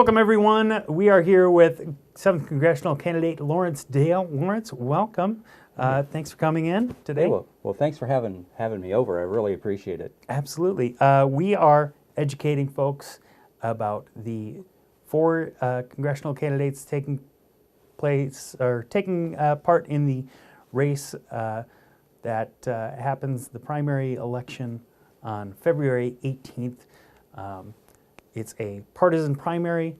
Welcome, everyone. We are here with 7th Congressional candidate Lawrence Dale. Lawrence, welcome. Thanks for coming in today. Hey, well, thanks for having me over. I really appreciate it. Absolutely. We are educating folks about the 4 congressional candidates taking part in the race that happens, the primary election on February 18th. It's a partisan primary,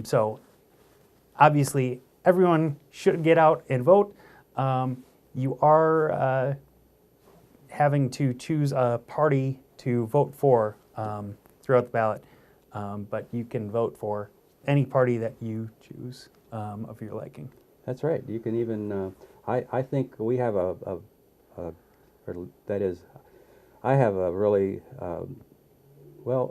so obviously everyone should get out and vote. You are having to choose a party to vote for throughout the ballot, but you can vote for any party that you choose of your liking. That's right. You can even, I think we have I have a really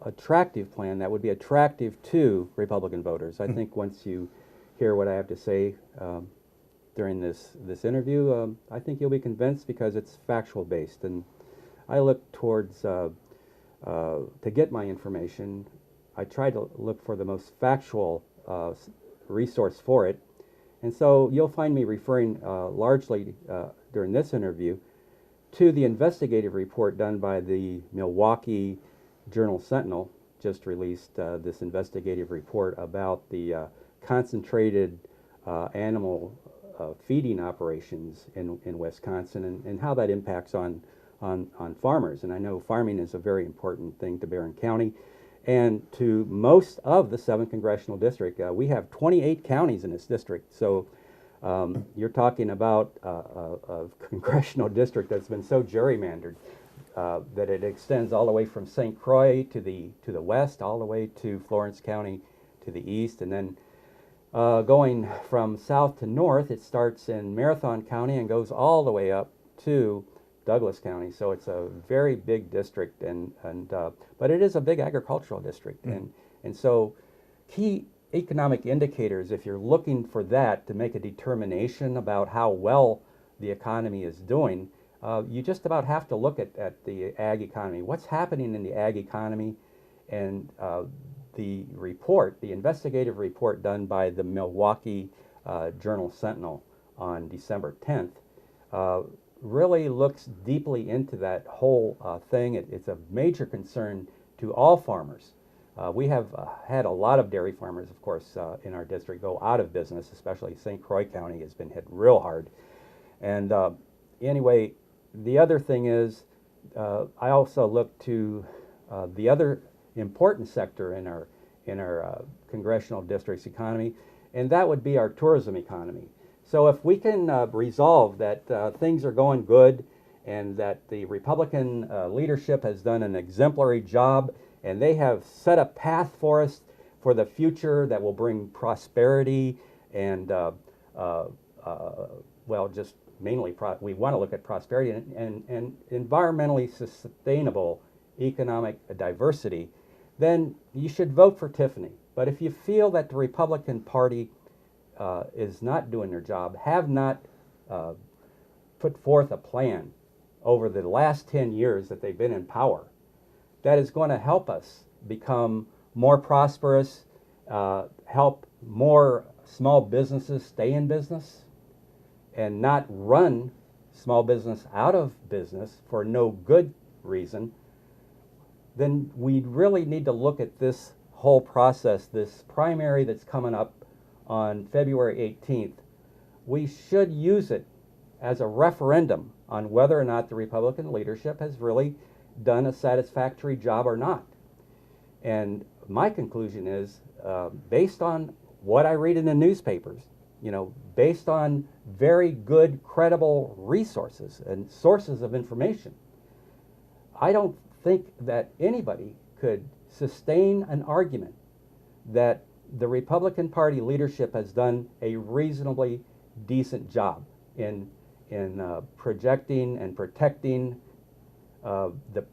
attractive plan that would be attractive to Republican voters. I think once you hear what I have to say during this interview, I think you'll be convinced because it's factual based. And I look towards, to get my information, I try to look for the most factual resource for it. And so you'll find me referring largely during this interview to the investigative report done by the Milwaukee Journal-Sentinel. Just released this investigative report about the concentrated animal feeding operations in Wisconsin and how that impacts on farmers. And I know farming is a very important thing to Barron County and to most of the 7th Congressional District. We have 28 counties in this district, so you're talking about a congressional district that's been so gerrymandered that it extends all the way from St. Croix to the west, all the way to Florence County to the east, and then going from south to north, it starts in Marathon County and goes all the way up to Douglas County. So it's a very big district, but it is a big agricultural district, and so key economic indicators, if you're looking for that to make a determination about how well the economy is doing, you just about have to look at the ag economy. What's happening in the ag economy? And the investigative report done by the Milwaukee Journal-Sentinel on December 10th really looks deeply into that whole thing. It's a major concern to all farmers. We have had a lot of dairy farmers, of course, in our district go out of business, especially St. Croix County has been hit real hard. And anyway, the other thing is, I also look to the other important sector in our congressional district's economy, and that would be our tourism economy. So if we can resolve that things are going good and that the Republican leadership has done an exemplary job and they have set a path for us for the future that will bring prosperity and just mainly we want to look at prosperity and environmentally sustainable economic diversity, then you should vote for Tiffany. But if you feel that the Republican Party is not doing their job, have not put forth a plan over the last 10 years that they've been in power that is going to help us become more prosperous, help more small businesses stay in business, and not run small business out of business for no good reason, then we really need to look at this whole process, this primary that's coming up on February 18th. We should use it as a referendum on whether or not the Republican leadership has really done a satisfactory job or not. And my conclusion is, based on what I read in the newspapers, based on very good, credible resources and sources of information, I don't think that anybody could sustain an argument that the Republican Party leadership has done a reasonably decent job in projecting and protecting the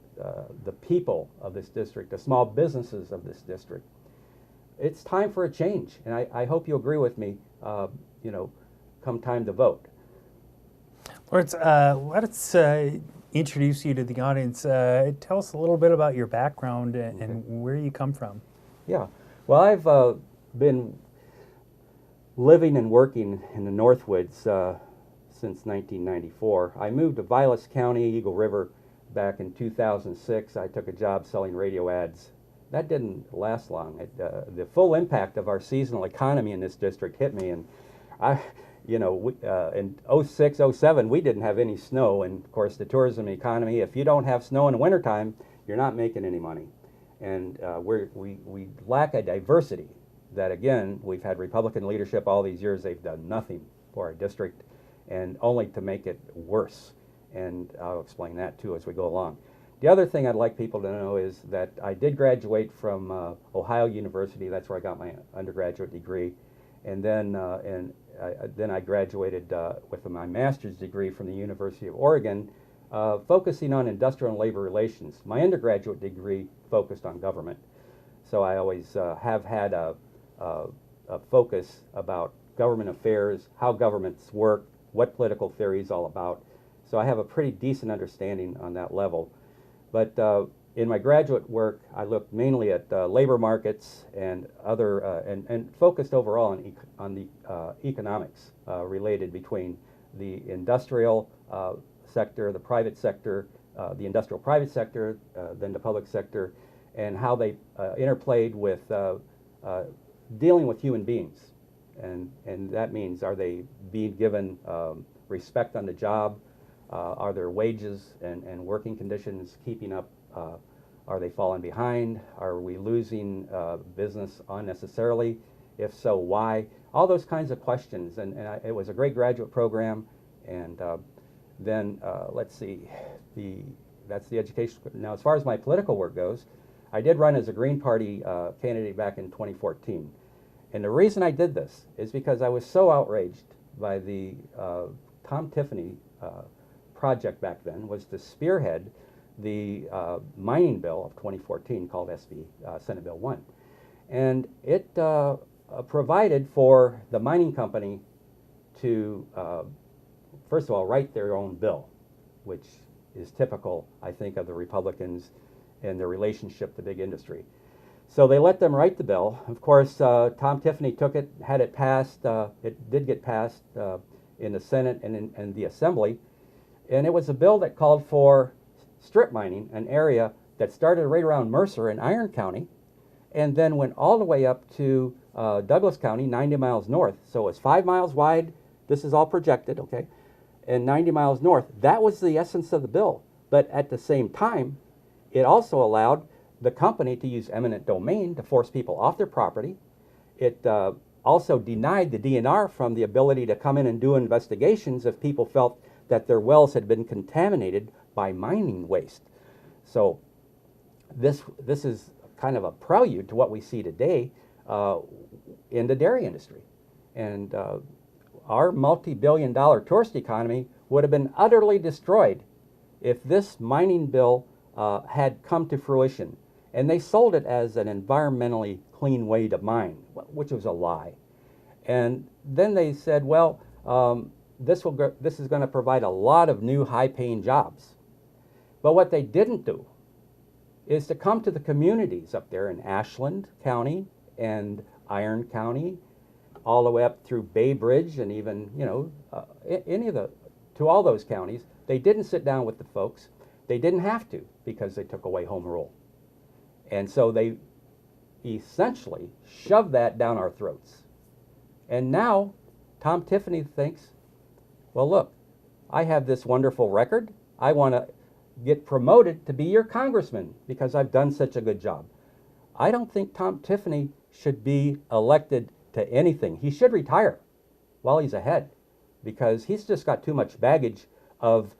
people of this district, the small businesses of this district. It's time for a change, and I hope you agree with me, come time to vote. Lawrence, let's introduce you to the audience. Tell us a little bit about your background and where you come from. Yeah, well, been living and working in the Northwoods since 1994. I moved to Vilas County, Eagle River, back in 2006. I took a job selling radio ads. That didn't last long. The full impact of our seasonal economy in this district hit me, and in 06, 07, we didn't have any snow, and of course the tourism economy, if you don't have snow in the wintertime, you're not making any money. And we lack a diversity that, again, we've had Republican leadership all these years. They've done nothing for our district, and only to make it worse. And I'll explain that too as we go along. The other thing I'd like people to know is that I did graduate from Ohio University. That's where I got my undergraduate degree. And then I graduated with my master's degree from the University of Oregon, focusing on industrial and labor relations. My undergraduate degree focused on government. So I always have had a focus about government affairs, how governments work, what political theory is all about. So I have a pretty decent understanding on that level. But in my graduate work, I looked mainly at labor markets and other, and focused overall on the economics related between the industrial sector, the private sector, the industrial private sector, then the public sector, and how they interplayed with dealing with human beings. And that means, are they being given respect on the job? Are their wages and working conditions keeping up? Are they falling behind? Are we losing business unnecessarily? If so, why? All those kinds of questions. And it was a great graduate program. And then, let's see, that's the education. Now, as far as my political work goes, I did run as a Green Party candidate back in 2014. And the reason I did this is because I was so outraged by the Tom Tiffany project back then, was to spearhead the mining bill of 2014 called Senate Bill 1. And it provided for the mining company to, first of all, write their own bill, which is typical, I think, of the Republicans and their relationship to big industry. So they let them write the bill. Of course, Tom Tiffany took it, had it passed. It did get passed in the Senate and in the Assembly. And it was a bill that called for strip mining, an area that started right around Mercer in Iron County, and then went all the way up to Douglas County, 90 miles north. So it's 5 miles wide. This is all projected, okay, and 90 miles north. That was the essence of the bill. But at the same time, it also allowed the company to use eminent domain to force people off their property. It also denied the DNR from the ability to come in and do investigations if people felt that their wells had been contaminated by mining waste. So this is kind of a prelude to what we see today in the dairy industry. And our multi-billion-dollar tourist economy would have been utterly destroyed if this mining bill had come to fruition. And they sold it as an environmentally clean way to mine, which was a lie. And then they said, well, this is going to provide a lot of new high-paying jobs. But what they didn't do is to come to the communities up there in Ashland County and Iron County, all the way up through Bay Bridge, and even, to all those counties. They didn't sit down with the folks. They didn't have to, because they took away home rule. And so they essentially shoved that down our throats. And now Tom Tiffany thinks, well, look, I have this wonderful record. I want to get promoted to be your congressman because I've done such a good job. I don't think Tom Tiffany should be elected to anything. He should retire while he's ahead, because he's just got too much baggage of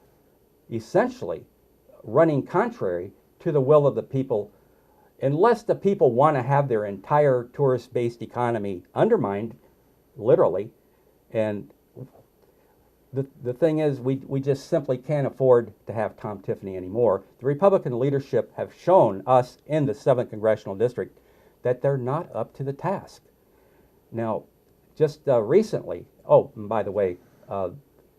essentially running contrary to the will of the people, unless the people want to have their entire tourist-based economy undermined, literally. And the thing is, we just simply can't afford to have Tom Tiffany anymore. The Republican leadership have shown us in the 7th Congressional District that they're not up to the task. Now, just recently, oh, and by the way,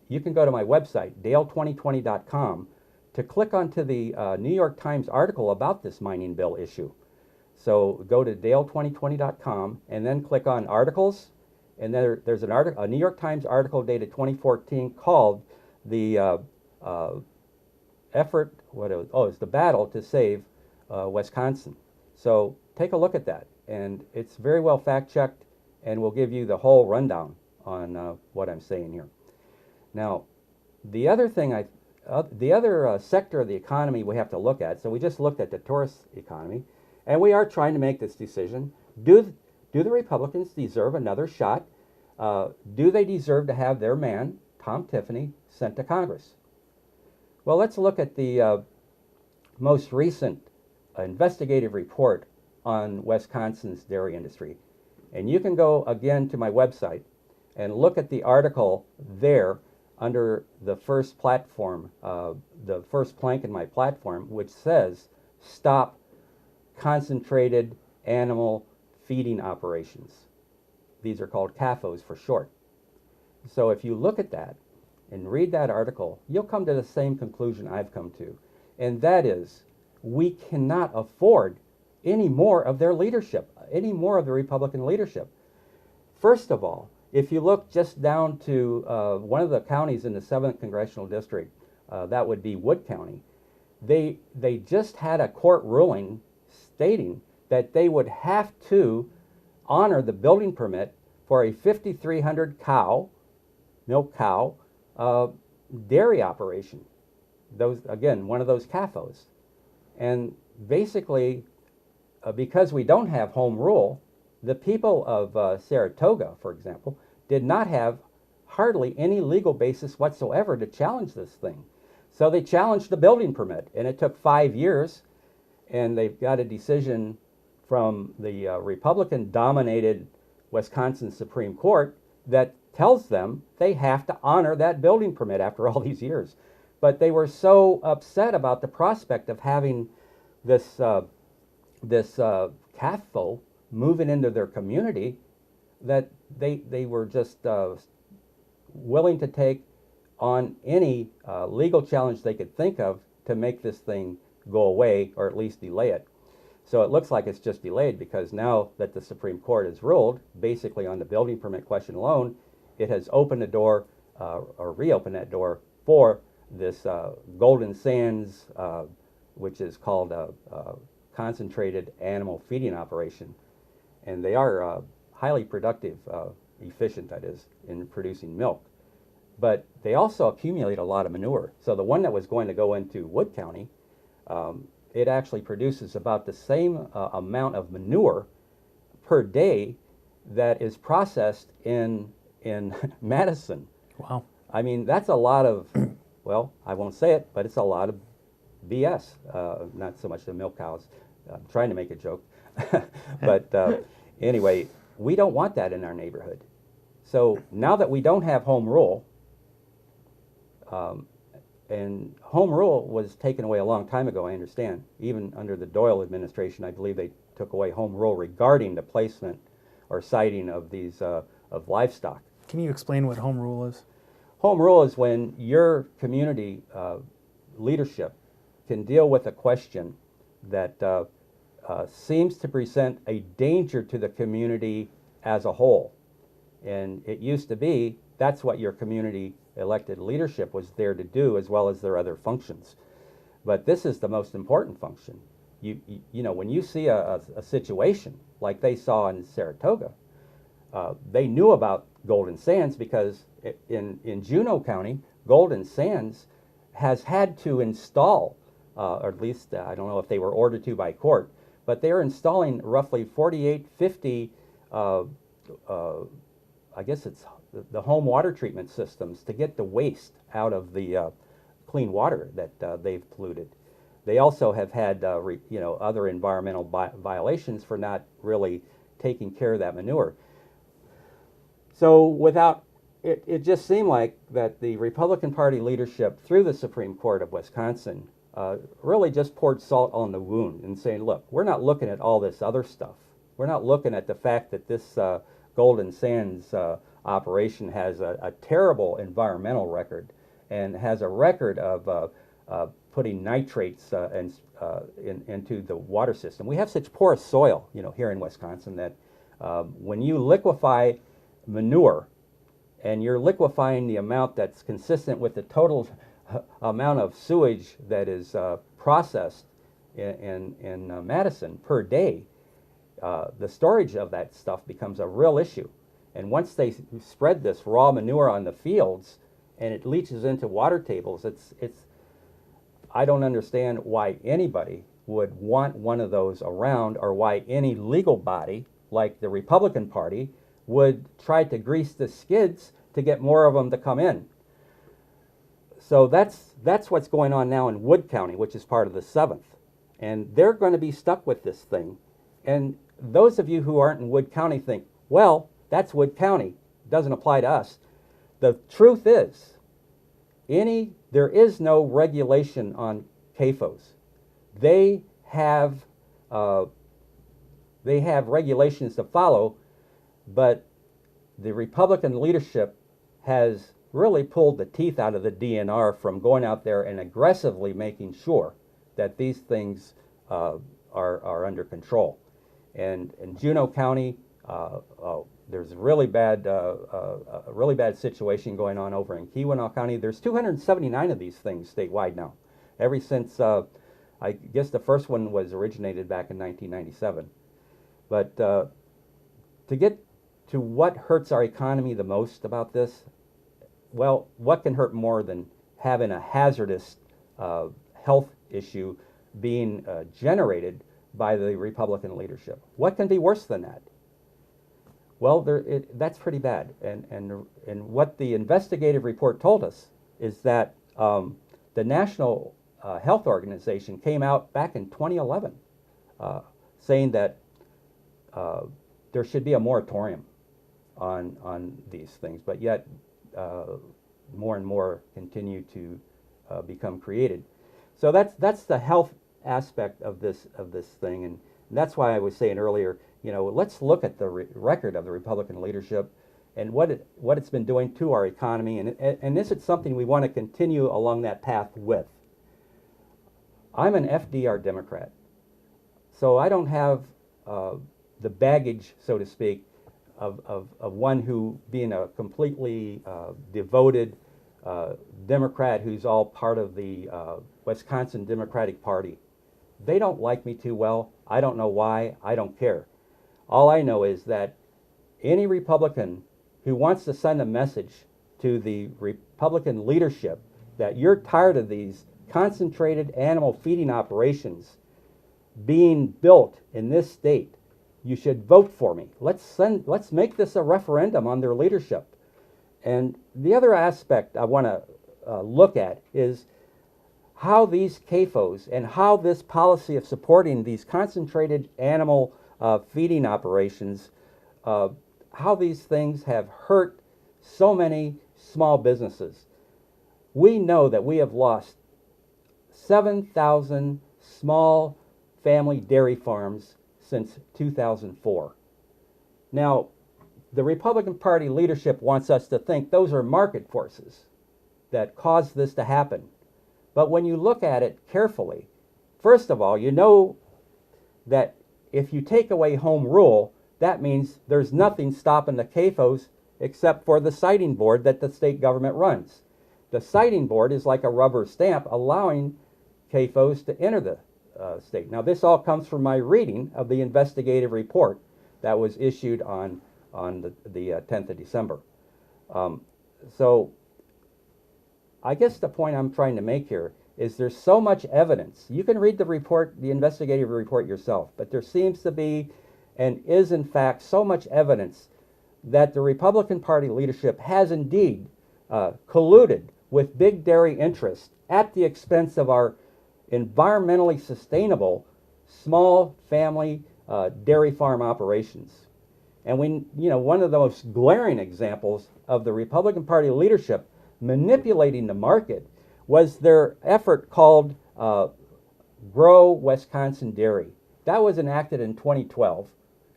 you can go to my website, dale2020.com, to click onto the New York Times article about this mining bill issue. So go to dale2020.com and then click on articles, and then there's an article, a New York Times article dated 2014 called the effort, it's the battle to save Wisconsin. So take a look at that, and it's very well fact-checked, and we'll give you the whole rundown on what I'm saying here. Now, the other thing the other sector of the economy we have to look at, so we just looked at the tourist economy, and we are trying to make this decision. Do the Republicans deserve another shot? Do they deserve to have their man, Tom Tiffany, sent to Congress? Well, let's look at the most recent investigative report on Wisconsin's dairy industry. And you can go again to my website and look at the article there under the first platform, the first plank in my platform, which says, "Stop concentrated animal feeding operations." These are called CAFOs for short. So if you look at that and read that article, you'll come to the same conclusion I've come to, and that is we cannot afford any more of their leadership, any more of the Republican leadership. First of all, if you look just down to one of the counties in the 7th Congressional District, that would be Wood County, they just had a court ruling stating that they would have to honor the building permit for a 5,300 milk cow dairy operation. Those, again, one of those CAFOs. And basically, because we don't have home rule, the people of Saratoga, for example, did not have hardly any legal basis whatsoever to challenge this thing. So they challenged the building permit, and it took 5 years, and they've got a decision from the Republican-dominated Wisconsin Supreme Court that tells them they have to honor that building permit after all these years. But they were so upset about the prospect of having this CAFO moving into their community that they were just willing to take on any legal challenge they could think of to make this thing go away, or at least delay it. So it looks like it's just delayed because now that the Supreme Court has ruled, basically on the building permit question alone, it has opened the door, or reopened that door for this Golden Sands, which is called a concentrated animal feeding operation. And they are highly productive, efficient, that is, in producing milk. But they also accumulate a lot of manure. So the one that was going to go into Wood County, it actually produces about the same amount of manure per day that is processed in Madison. Wow. I mean, that's a lot of, well, I won't say it, but it's a lot of BS. Not so much the milk cows. I'm trying to make a joke. But anyway, we don't want that in our neighborhood. So now that we don't have home rule, and home rule was taken away a long time ago, I understand. Even under the Doyle administration, I believe they took away home rule regarding the placement or sighting of these of livestock. Can you explain what home rule is? Home rule is when your community leadership can deal with a question that seems to present a danger to the community as a whole. And it used to be that's what your community elected leadership was there to do, as well as their other functions. But this is the most important function. You know, when you see a situation like they saw in Saratoga, they knew about Golden Sands because in Juneau County, Golden Sands has had to install, or at least I don't know if they were ordered to by court, but they're installing roughly 48, 50, I guess it's the home water treatment systems to get the waste out of the clean water that they've polluted. They also have had other environmental violations for not really taking care of that manure. So without it just seemed like that the Republican Party leadership through the Supreme Court of Wisconsin really just poured salt on the wound and saying, look, we're not looking at all this other stuff. We're not looking at the fact that this Golden Sands operation has a terrible environmental record and has a record of putting nitrates into the water system. We have such porous soil, here in Wisconsin that when you liquefy manure, and you're liquefying the amount that's consistent with the total amount of sewage that is processed in Madison per day, the storage of that stuff becomes a real issue. And once they spread this raw manure on the fields and it leaches into water tables, I don't understand why anybody would want one of those around, or why any legal body like the Republican Party would try to grease the skids to get more of them to come in. So that's what's going on now in Wood County, which is part of the 7th. And they're going to be stuck with this thing. And those of you who aren't in Wood County think, well, that's Wood County. It doesn't apply to us. The truth is, there is no regulation on CAFOs. They have regulations to follow, but the Republican leadership has really pulled the teeth out of the DNR from going out there and aggressively making sure that these things are under control. And in Juneau County, there's a really bad situation going on over in Keweenaw County. There's 279 of these things statewide now, ever since I guess the first one was originated back in 1997. But to get to what hurts our economy the most about this, well, what can hurt more than having a hazardous health issue being generated by the Republican leadership? What can be worse than that? Well, that's pretty bad. And what the investigative report told us is that the National Health Organization came out back in 2011 saying that there should be a moratorium on these things, but yet more and more continue to become created. So that's the health aspect of this thing, and that's why I was saying earlier, let's look at the record of the Republican leadership and what it's been doing to our economy, and is it something we want to continue along that path with? I'm an FDR Democrat, so I don't have the baggage, so to speak, of one who being a completely devoted Democrat who's all part of the Wisconsin Democratic Party. They don't like me too well. I don't know why. I don't care. All I know is that any Republican who wants to send a message to the Republican leadership that you're tired of these concentrated animal feeding operations being built in this state, you should vote for me. Let's make this a referendum on their leadership. And the other aspect I want to look at is how these CAFOs and how this policy of supporting these concentrated animal feeding operations, how these things have hurt so many small businesses. We know that we have lost 7,000 small family dairy farms since 2004. Now, the Republican Party leadership wants us to think those are market forces that caused this to happen. But when you look at it carefully, first of all, you know that if you take away home rule, that means there's nothing stopping the CAFOs except for the siting board that the state government runs. The siting board is like a rubber stamp allowing CAFOs to enter the state. Now, this all comes from my reading of the investigative report that was issued on the 10th of December. So I guess the point I'm trying to make here is there's so much evidence. You can read the report, the investigative report yourself, but there seems to be and is in fact so much evidence that the Republican Party leadership has indeed colluded with big dairy interests at the expense of our environmentally sustainable small family dairy farm operations. And one of the most glaring examples of the Republican Party leadership manipulating the market was their effort called Grow Wisconsin Dairy. That was enacted in 2012,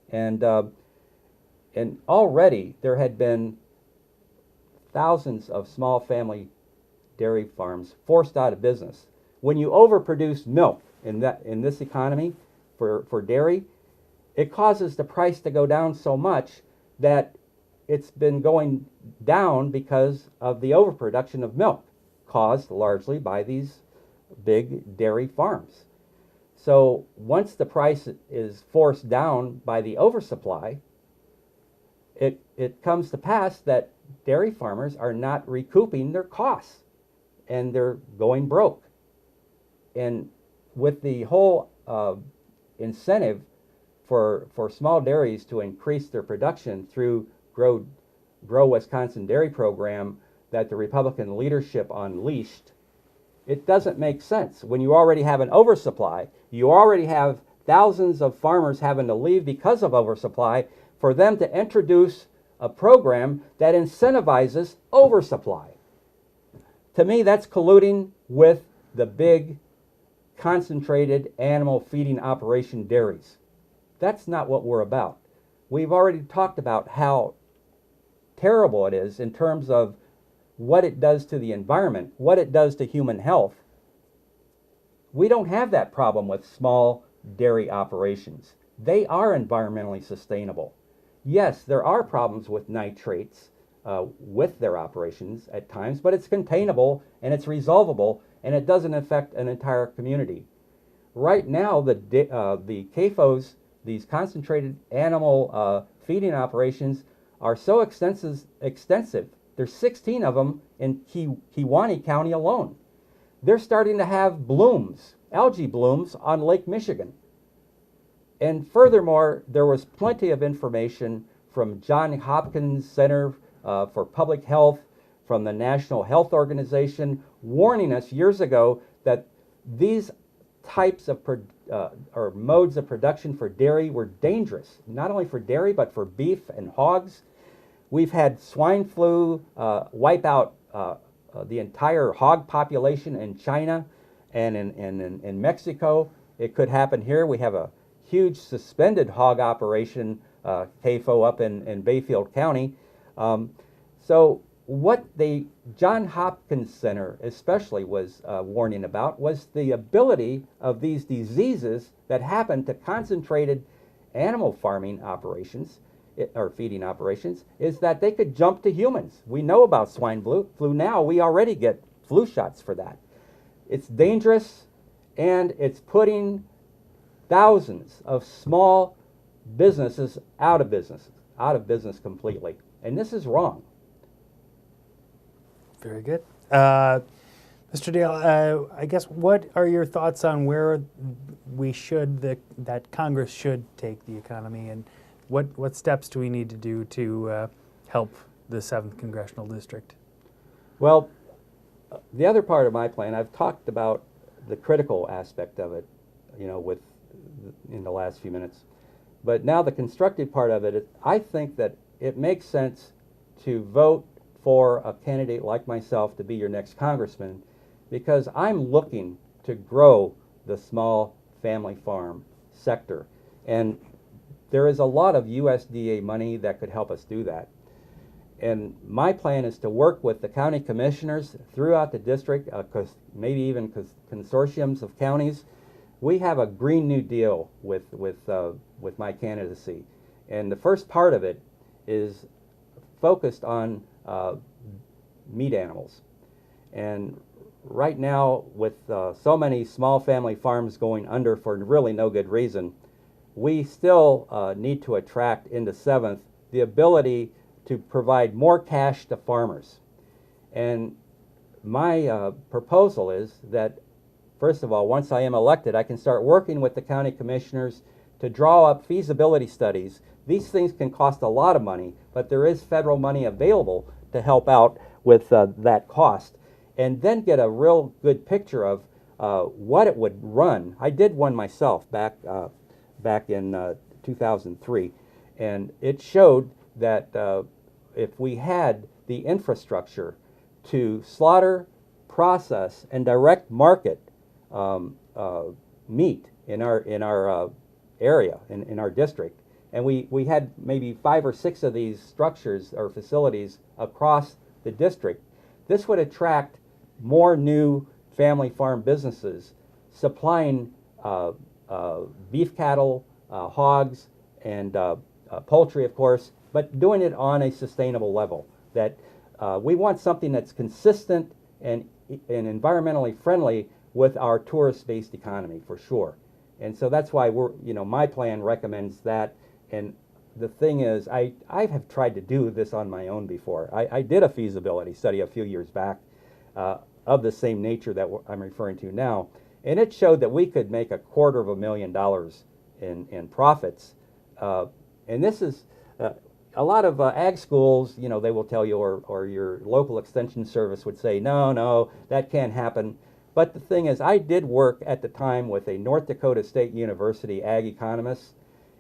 and already there had been thousands of small family dairy farms forced out of business. when you overproduce milk in this economy for dairy, it causes the price to go down so much that it's been going down because of the overproduction of milk, caused largely by these big dairy farms. So once the price is forced down by the oversupply, it comes to pass that dairy farmers are not recouping their costs and they're going broke. And with the whole incentive for small dairies to increase their production through Grow Wisconsin Dairy Program that the Republican leadership unleashed, it doesn't make sense. When you already have an oversupply, you already have thousands of farmers having to leave because of oversupply, for them to introduce a program that incentivizes oversupply. To me, that's colluding with the big concentrated animal feeding operation dairies. That's not what we're about. We've already talked about how terrible it is in terms of what it does to the environment, what it does to human health. We don't have that problem with small dairy operations. They are environmentally sustainable. Yes, there are problems with nitrates with their operations at times, but it's containable and it's resolvable and it doesn't affect an entire community. Right now, the CAFOs, these concentrated animal feeding operations, are so extensive. There's 16 of them in Kewaunee County alone. They're starting to have blooms, algae blooms on Lake Michigan. And furthermore, there was plenty of information from Johns Hopkins Center for Public Health, from the National Health Organization, warning us years ago that these types of or modes of production for dairy were dangerous, not only for dairy, but for beef and hogs. We've had swine flu wipe out the entire hog population in China and in Mexico. It could happen here. We have a huge suspended hog operation, CAFO, up in Bayfield County. So what the Johns Hopkins Center especially was warning about was the ability of these diseases that happen to concentrated animal farming operations or feeding operations, is that they could jump to humans. We know about swine flu now. We already get flu shots for that. It's dangerous, and it's putting thousands of small businesses out of business completely. And this is wrong. Very good. Mr. Dale, I guess what are your thoughts on where that Congress should take the economy, and what steps do we need to do to help the 7th Congressional District? Well, the other part of my plan, I've talked about the critical aspect of it, in the last few minutes. But now the constructive part of it, I think that it makes sense to vote for a candidate like myself to be your next congressman, because I'm looking to grow the small family farm sector. And there is a lot of USDA money that could help us do that. And my plan is to work with the county commissioners throughout the district, maybe even consortiums of counties. We have a Green New Deal with my candidacy. And the first part of it is focused on meat animals. And right now, with so many small family farms going under for really no good reason, we still need to attract into 7th the ability to provide more cash to farmers. And my proposal is that, first of all, once I am elected, I can start working with the county commissioners to draw up feasibility studies. These things can cost a lot of money, but there is federal money available to help out with that cost. And then get a real good picture of what it would run. I did one myself back in 2003, and it showed that if we had the infrastructure to slaughter, process, and direct market meat in our area, in our district, and we had maybe 5 or 6 of these structures or facilities across the district, this would attract more new family farm businesses supplying beef cattle, hogs, and poultry, of course, but doing it on a sustainable level. That we want something that's consistent and environmentally friendly with our tourist-based economy, for sure. And so that's why my plan recommends that. And the thing is, I have tried to do this on my own before. I did a feasibility study a few years back of the same nature that I'm referring to now, and it showed that we could make $250,000 in profits. And this is a lot of ag schools, they will tell you, or your local extension service would say, no, that can't happen. But the thing is, I did work at the time with a North Dakota State University ag economist,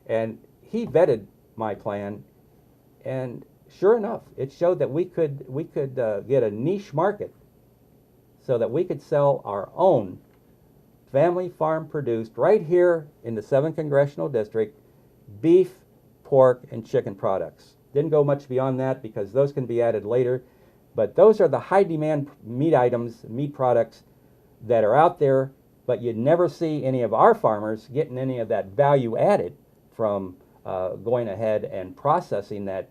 and he vetted my plan, and sure enough, it showed that we could get a niche market so that we could sell our own family farm produced right here in the 7th Congressional District beef, pork, and chicken products. Didn't go much beyond that because those can be added later, but those are the high demand meat items, meat products that are out there, but you'd never see any of our farmers getting any of that value added from going ahead and processing that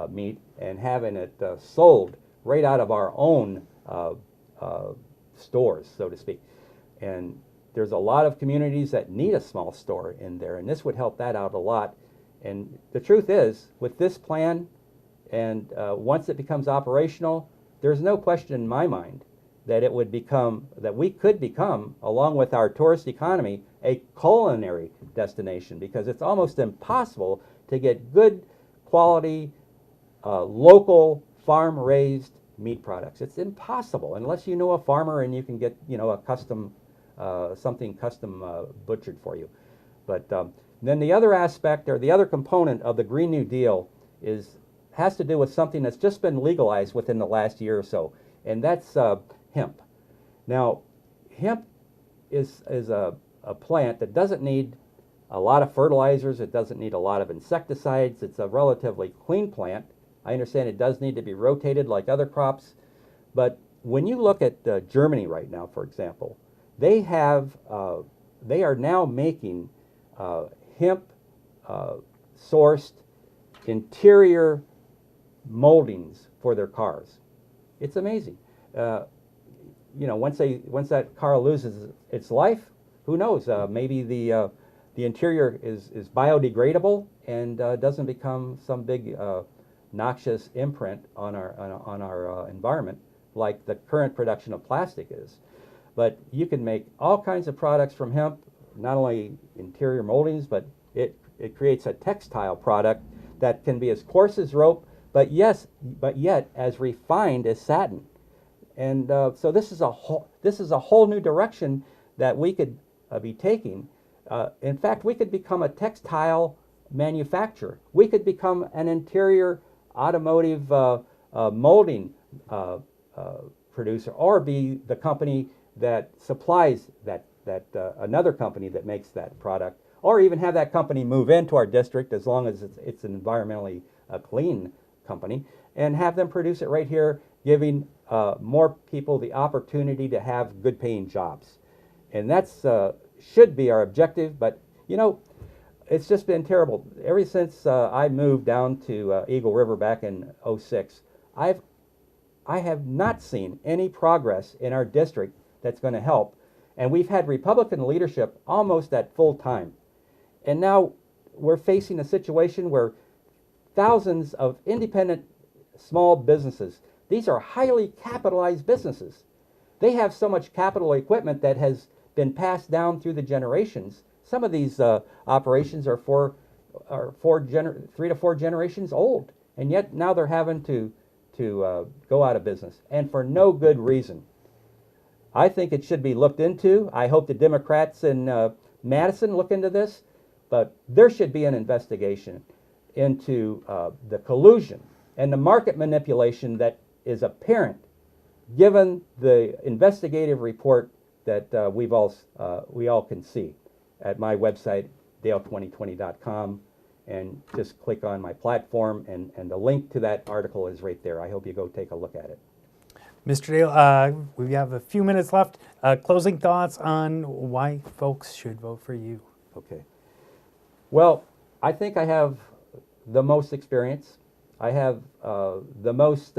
meat and having it sold right out of our own stores, so to speak. And there's a lot of communities that need a small store in there, and this would help that out a lot. And the truth is, with this plan, and once it becomes operational, there's no question in my mind that we could become, along with our tourist economy, a culinary destination, because it's almost impossible to get good quality, local, farm-raised meat products. It's impossible unless you know a farmer and you can get a custom something custom butchered for you. But then the other aspect, or the other component of the Green New Deal has to do with something that's just been legalized within the last year or so, and that's hemp. Now, hemp is a plant that doesn't need a lot of fertilizers. It doesn't need a lot of insecticides. It's a relatively clean plant. I understand it does need to be rotated like other crops, but when you look at Germany right now, for example, they are now making hemp sourced interior moldings for their cars. It's amazing. Once that car loses its life, who knows? Maybe the interior is biodegradable and doesn't become some big noxious imprint on our environment like the current production of plastic is. But you can make all kinds of products from hemp, not only interior moldings, but it creates a textile product that can be as coarse as rope, but yet as refined as satin. And so this is a whole new direction that we could be taking. In fact, we could become a textile manufacturer. We could become an interior automotive molding producer, or be the company that supplies that another company that makes that product, or even have that company move into our district as long as it's an environmentally clean company, and have them produce it right here, giving more people the opportunity to have good paying jobs. And that's should be our objective, but it's just been terrible. Ever since I moved down to Eagle River back in '06, I have not seen any progress in our district that's going to help. And we've had Republican leadership almost at full time. And now we're facing a situation where thousands of independent small businesses, these are highly capitalized businesses. They have so much capital equipment that has been passed down through the generations. Some of these operations are 3 to 4 generations old, and yet now they're having to go out of business, and for no good reason. I think it should be looked into. I hope the Democrats in Madison look into this, but there should be an investigation into the collusion and the market manipulation that is apparent, given the investigative report that we all can see at my website, dale2020.com, and just click on my platform, and the link to that article is right there. I hope you go take a look at it. Mr. Dale, we have a few minutes left. Closing thoughts on why folks should vote for you. Okay. Well, I think I have the most experience. I have the most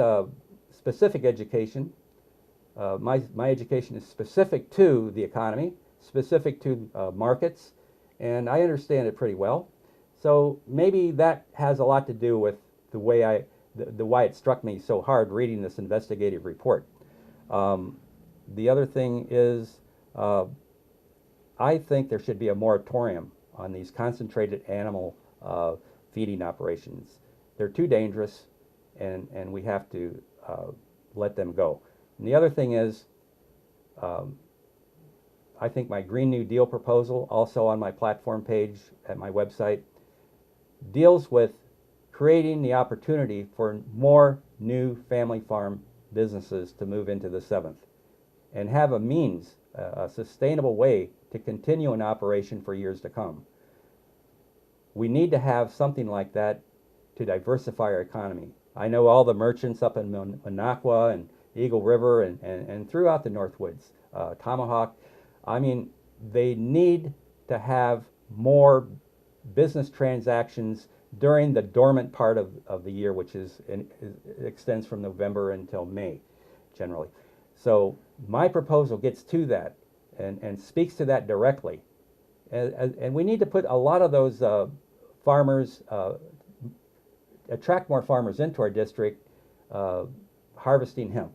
specific education. My education is specific to the economy, specific to markets, and I understand it pretty well. So maybe that has a lot to do with the way why it struck me so hard reading this investigative report. The other thing is, I think there should be a moratorium on these concentrated animal feeding operations. They're too dangerous, and we have to let them go. And the other thing is, I think my Green New Deal proposal, also on my platform page at my website, deals with creating the opportunity for more new family farm businesses to move into the 7th and have a means, a sustainable way to continue an operation for years to come. We need to have something like that to diversify our economy. I know all the merchants up in Minocqua and Eagle River and throughout the Northwoods, Tomahawk. I mean, they need to have more business transactions during the dormant part of the year, which extends from November until May, generally. So my proposal gets to that and speaks to that directly. And we need to put a lot of those farmers, attract more farmers into our district, harvesting hemp.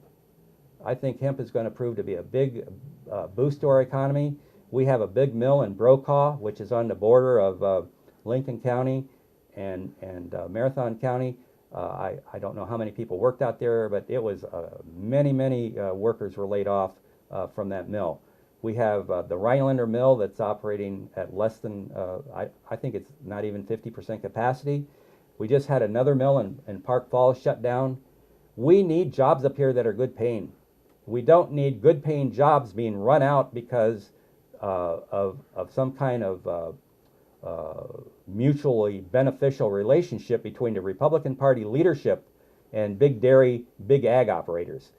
I think hemp is going to prove to be a big boost to our economy. We have a big mill in Brokaw, which is on the border of Lincoln County and Marathon County. I don't know how many people worked out there, but it was many workers were laid off from that mill. We have the Rhinelander mill that's operating at less than, I think it's not even 50% capacity. We just had another mill in Park Falls shut down. We need jobs up here that are good paying. We don't need good paying jobs being run out because of some kind of mutually beneficial relationship between the Republican Party leadership and big dairy, big ag operators.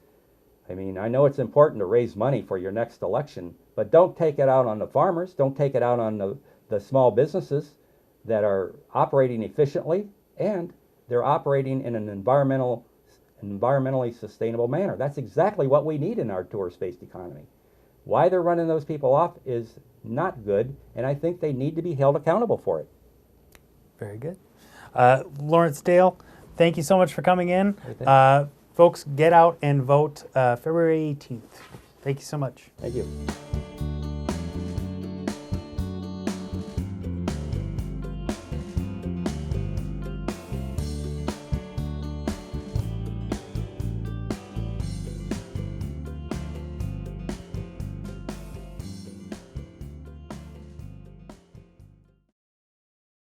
I mean, I know it's important to raise money for your next election, but don't take it out on the farmers. Don't take it out on the small businesses that are operating efficiently and they're operating in an environmentally sustainable manner. That's exactly what we need in our tourist-based economy. Why they're running those people off is not good, and I think they need to be held accountable for it. Very good. Lawrence Dale, thank you so much for coming in. Folks, get out and vote February 18th. Thank you so much. Thank you.